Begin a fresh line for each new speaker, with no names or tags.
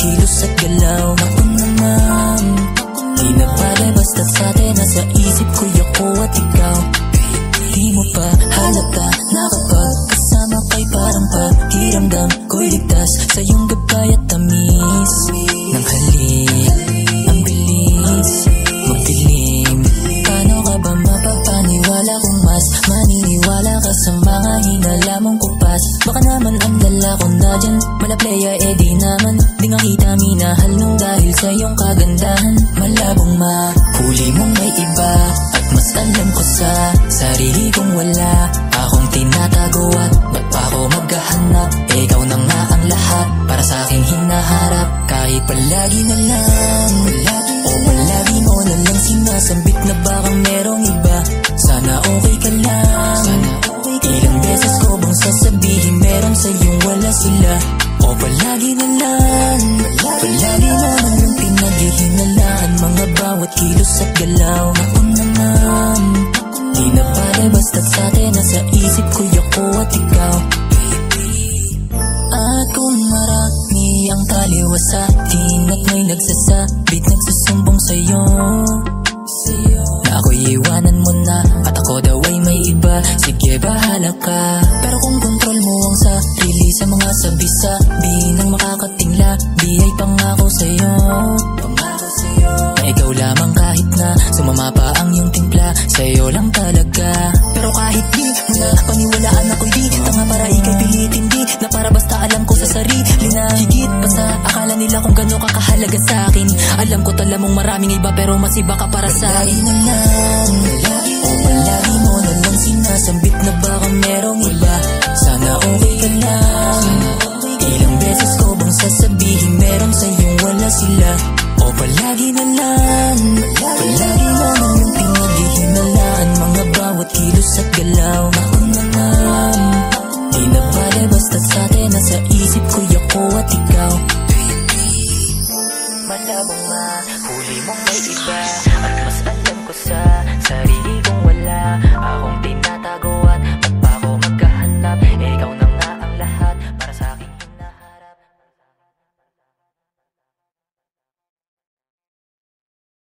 kilos at galaw. Ako naman, di na pare basta't sa'tin. Nasa isip ko'y ako at ikaw. Di mo pa halata na kapag kasama ka'y parang pakiramdam ko'y ligtas sa iyong gabay at tamis ng halik. Ang bilis magdilim. Paano ka ba mapapaniwala kung mas maniniwala ka sa mga hinala mong kupas? Baka naman ang dala ko na dyan malapleya, di naman di nga kita minahal nung dahil sa iyong kagandahan. Malabong mahuli mong may iba at mas alam ko sa sarili kong wala akong tinatago at ba't pa ako maghahanap? Ikaw na nga ang lahat para sa aking hinaharap. Kahit palagi na lang o palagi mo na lang sinasambit na baka merong iba. Sana okay ka lang. Ilang beses ko bang sasabihin meron sa'yong wala sila? O palagi na lang, palagi mo na lang pinaghihinalaan mga bawat kilos at galaw. Ako naman, di na pare basta't sa'tin. Nasa isip ko'y ako at ikaw. At kung marami ang taliwas sa'tin at may nagsasabit nagsusumbong sa'yo na ako'y iwanan mo na at ako daw ay may iba, sige bahala ka. Pero kung kontrol mo ang sarili sa mga sabi-sabi ng makakatingla, di ay pangako sa'yo na ikaw lamang kahit na sumama pa ang iyong timpla, sa'yo lang talaga. Pero kahit di mo na paniwalaan ako'y di tanga para ika'y pilitin, di na para basta alam ko sa sarili na higit pa sa akala nila kung gano'n ka kahalaga sa'kin. Alam ko tala mong maraming iba pero mas iba ka para sa'kin. Palagi na lang o palagi mo na lang sinasambit na baka merong iba. Sana okay ka lang. Ilang beses ko bang sasabihin meron sa'yong wala sila? O palagi na lang, palagi mo na lang pinaghihinalaan mga bawat kilos at galaw. Ako naman, di na pare basta't sa'tin. Nasa isip ko'y ako at ikaw. Malabong mahuli mong may iba.